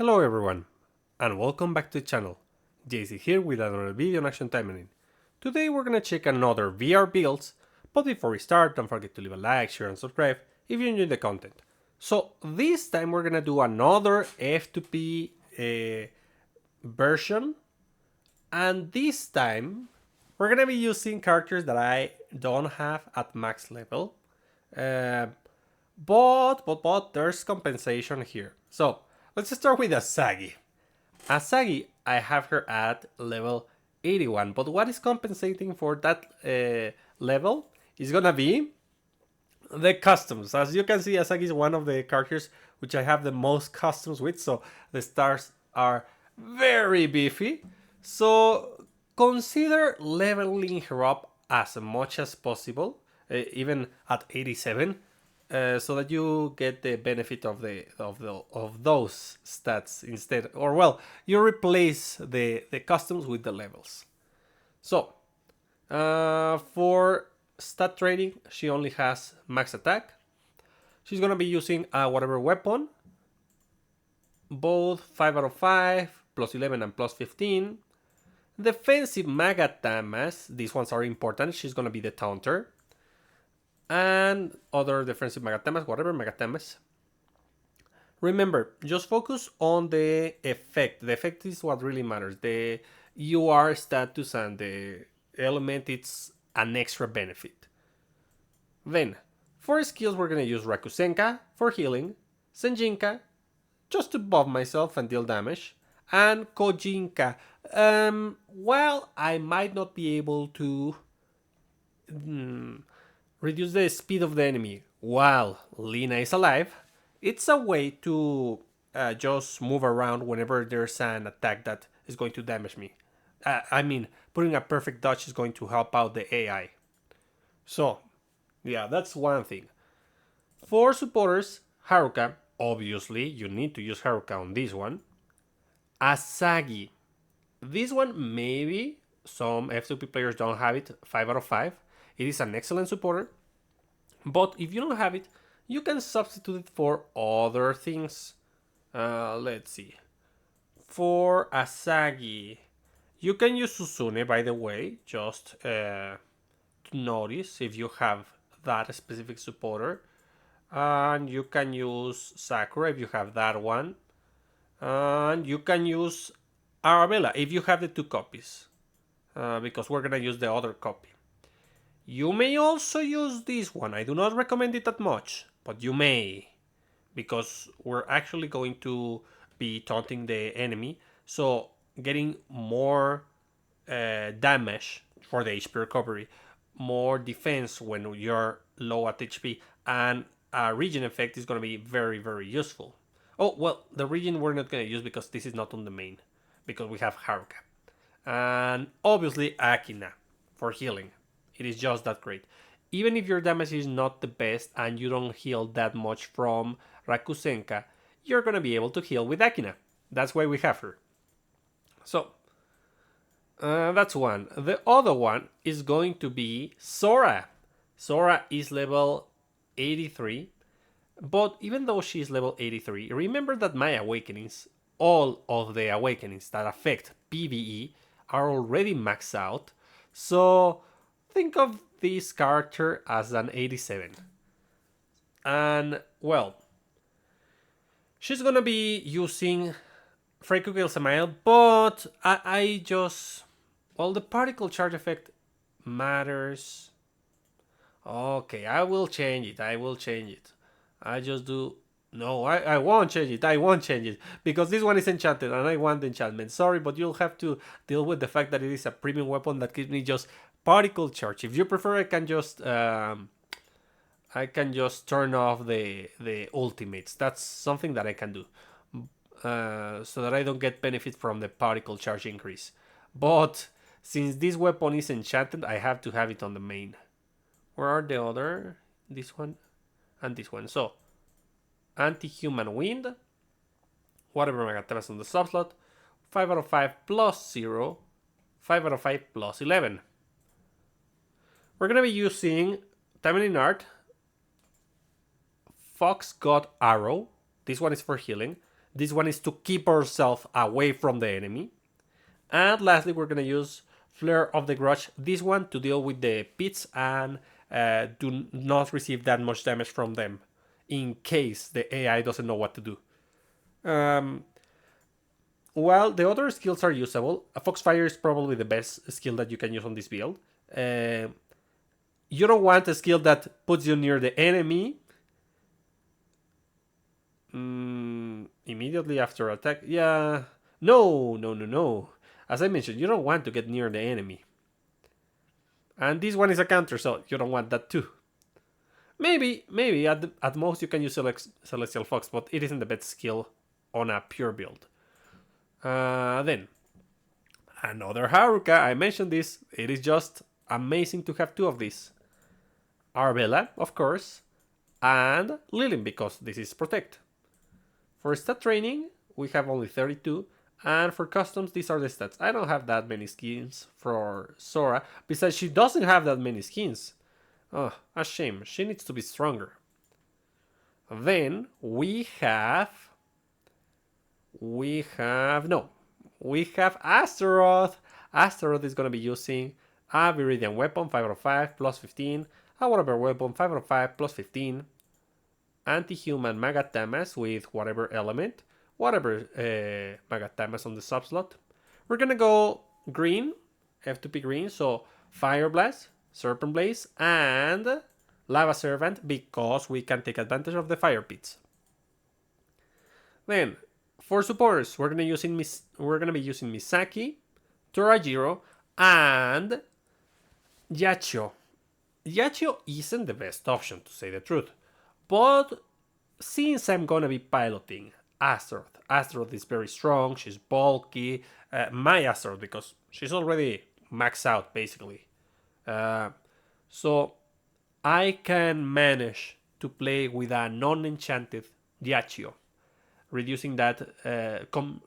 Hello everyone, and welcome back to the channel. JC here with another video on Action Taimanin. Today we're gonna check another VR builds, but before we start, don't forget to leave a like, share and subscribe if you enjoy the content. So this time we're gonna do another F2P version, and this time we're gonna be using characters that I don't have at max level. But there's compensation here. So let's start with Asagi. Asagi, I have her at level 81, but what is compensating for that level is gonna be the customs. As you can see, Asagi is one of the characters which I have the most customs with, so the stars are very beefy. So consider leveling her up as much as possible, even at 87, so that you get the benefit of those stats instead, or well, you replace the customs with the levels. So for stat trading, she only has max attack. She's gonna be using whatever weapon, both 5 out of 5, plus 11 and plus 15. Defensive magatamas, these ones are important. She's gonna be the taunter. And other defensive magatamas, whatever magatamas. Remember, just focus on the effect. The effect is what really matters. The UR status and the element, it's an extra benefit. Then, for skills, we're gonna use Rakusenka for healing, Senjinka just to buff myself and deal damage, and Kojinka. Well, I might not be able to reduce the speed of the enemy while Lina is alive. It's a way to just move around whenever there's an attack that is going to damage me. I mean, putting a perfect dodge is going to help out the AI. So, yeah, that's one thing. For supporters, Haruka, obviously, you need to use Haruka on this one. Asagi. This one, maybe some F2P players don't have it, 5 out of 5. It is an excellent supporter. But if you don't have it, you can substitute it for other things. Let's see. For Asagi, you can use Susune, by the way, just to notice if you have that specific supporter. And you can use Sakura if you have that one. And you can use Arabella if you have the two copies. Because we're gonna use the other copy. You may also use this one. I do not recommend it that much, but you may. Because we're actually going to be taunting the enemy. So getting more damage for the HP recovery, more defense when you're low at HP, and a regen effect is going to be very, very useful. Oh, well, the regen we're not going to use because this is not on the main, because we have Haruka. And obviously Akina for healing. It is just that great. Even if your damage is not the best and you don't heal that much from Rakusenka, you're going to be able to heal with Akina. That's why we have her. So, that's one. The other one is going to be Sora. Sora is level 83. But even though she's level 83, remember that my awakenings, all of the awakenings that affect PvE, are already maxed out. So think of this character as an 87. And, well, she's gonna be using Freiko Gilsamail, but I just... Well, the particle charge effect matters. Okay, I will change it. I just do... No, I won't change it. I won't change it. Because this one is enchanted and I want the enchantment. Sorry, but you'll have to deal with the fact that it is a premium weapon that gives me just particle charge. If you prefer, I can just turn off the ultimates. That's something that I can do. So that I don't get benefit from the particle charge increase. But since this weapon is enchanted, I have to have it on the main. Where are the other? This one and this one. So, Anti-Human Wind, whatever Magatamas on the subslot, 5 out of 5 plus 0, 5 out of 5 plus 11. We're going to be using Taimanin Art, Fox God Arrow. This one is for healing. This one is to keep ourselves away from the enemy. And lastly, we're going to use Flare of the Grudge, this one to deal with the pits and do not receive that much damage from them in case the AI doesn't know what to do. Um, while the other skills are usable, a Foxfire is probably the best skill that you can use on this build. Uh, you don't want a skill that puts you near the enemy immediately after attack. Yeah, no, no, no, no. As I mentioned, you don't want to get near the enemy. And this one is a counter, so you don't want that too. Maybe at most you can use Celestial Fox, but it isn't the best skill on a pure build. Then, another Haruka, I mentioned this, it is just amazing to have two of these. Arbella, of course, and Lilin, because this is Protect. For stat training, we have only 32, and for customs, these are the stats. I don't have that many skins for Sora, besides she doesn't have that many skins. Oh, a shame, she needs to be stronger. Then we have Astaroth. Astaroth is going to be using a Viridian weapon 5 out of 5 plus 15, a whatever weapon 5 out of 5 plus 15, anti-human Magatamas with whatever element, whatever Magatamas on the subslot. We're going to go green, F2P green, so Fire Blast, Serpent Blaze, and Lava Servant because we can take advantage of the fire pits. Then, for supporters, we're gonna be using Misaki, Torajiro, and Yachio. Yachio isn't the best option to say the truth, but since I'm gonna be piloting Astaroth is very strong. She's bulky. My Astaroth because she's already maxed out basically. So I can manage to play with a non-enchanted Yachio, reducing that,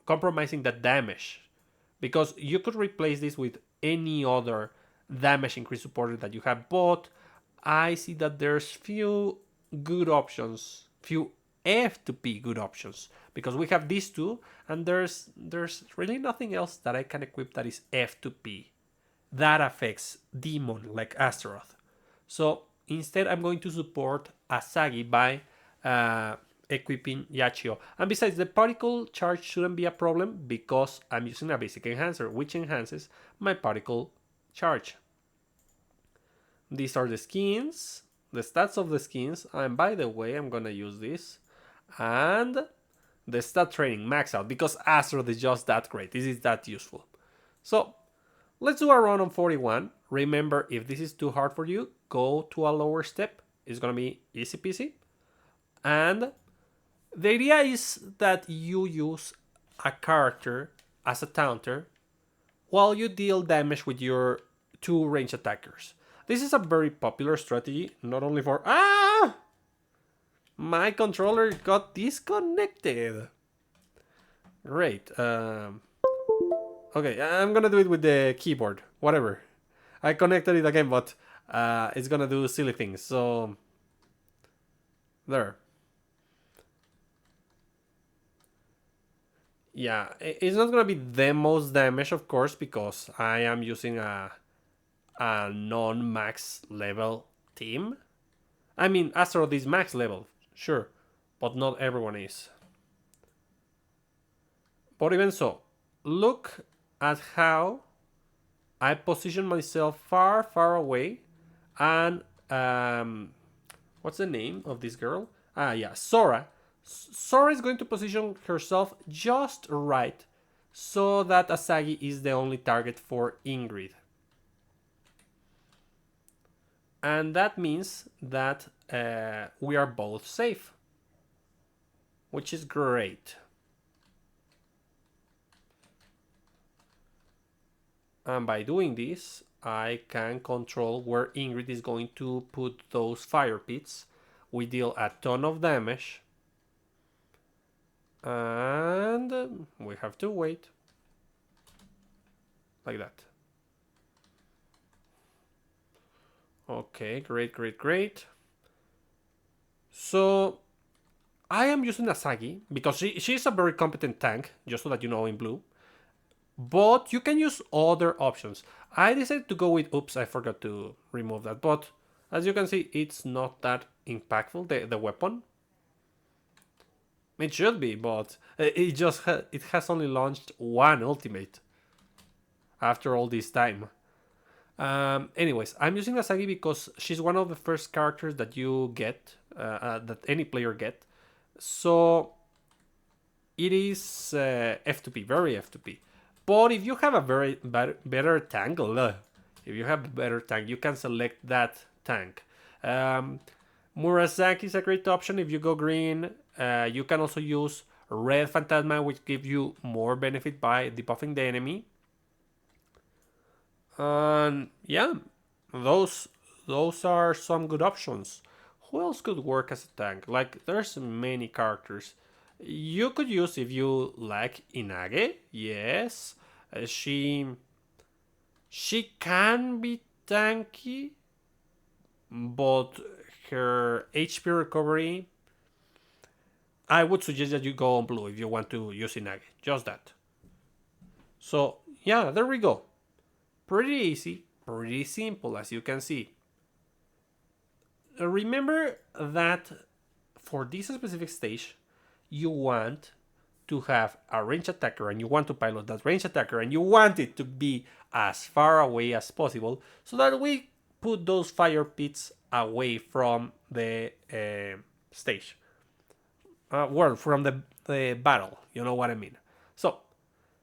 compromising that damage. Because you could replace this with any other damage increase supporter that you have, but I see that there's few good options, few F2P good options, because we have these two, and there's really nothing else that I can equip that is F2P that affects Demon like Astaroth. So instead, I'm going to support Asagi by equipping Yachio. And besides, the particle charge shouldn't be a problem because I'm using a basic enhancer, which enhances my particle charge. These are the skins, the stats of the skins. And by the way, I'm gonna use this. And the stat training max out because Astaroth is just that great. This is that useful. So let's do a run on 41. Remember, if this is too hard for you, go to a lower step. It's gonna be easy peasy. And the idea is that you use a character as a taunter while you deal damage with your two range attackers. This is a very popular strategy, not only for... Ah! My controller got disconnected. Great. Okay, I'm gonna do it with the keyboard. Whatever. I connected it again, but it's gonna do silly things. So... There. Yeah, it's not gonna be the most damage, of course, because I am using a non-max level team. I mean, Astaroth is max level, sure, but not everyone is. But even so, look at how I position myself far, far away, and what's the name of this girl? Ah, yeah, Sora. Sora is going to position herself just right so that Asagi is the only target for Ingrid. And that means that we are both safe, which is great. And by doing this, I can control where Ingrid is going to put those fire pits. We deal a ton of damage. And we have to wait. Like that. Okay, great, great, great. So I am using Asagi because she's a very competent tank, just so that you know, in blue. But you can use other options. I decided to go with, oops, I forgot to remove that. But as you can see, it's not that impactful, the weapon. It should be, but it has only launched one ultimate after all this time. Anyways, I'm using Asagi because she's one of the first characters that you get, that any player get. So it is F2P, very F2P. But if you have a very better tank, if you have a better tank, you can select that tank. Murasaki is a great option if you go green. You can also use red Phantasma, which gives you more benefit by debuffing the enemy. And yeah, those those are some good options. Who else could work as a tank? Like, there's many characters you could use if you like Inage. Yes, she can be tanky, but her HP recovery. I would suggest that you go on blue if you want to use Inage. Just that. So yeah, there we go. Pretty easy, pretty simple, as you can see. Remember that for this specific stage, you want to have a range attacker and you want to pilot that range attacker and you want it to be as far away as possible so that we put those fire pits away from the stage. Well, from the battle, you know what I mean. So,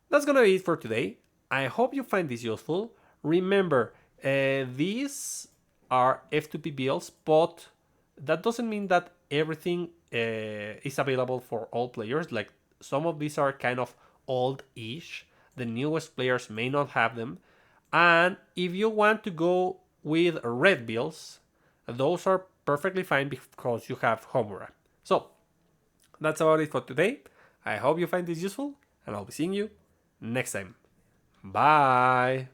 that's gonna be it for today. I hope you find this useful. Remember, these are F2P builds, but that doesn't mean that everything is available for all players. Like, some of these are kind of old-ish. The newest players may not have them. And if you want to go with red builds, those are perfectly fine because you have Homura. So, that's about it for today. I hope you find this useful, and I'll be seeing you next time. Bye!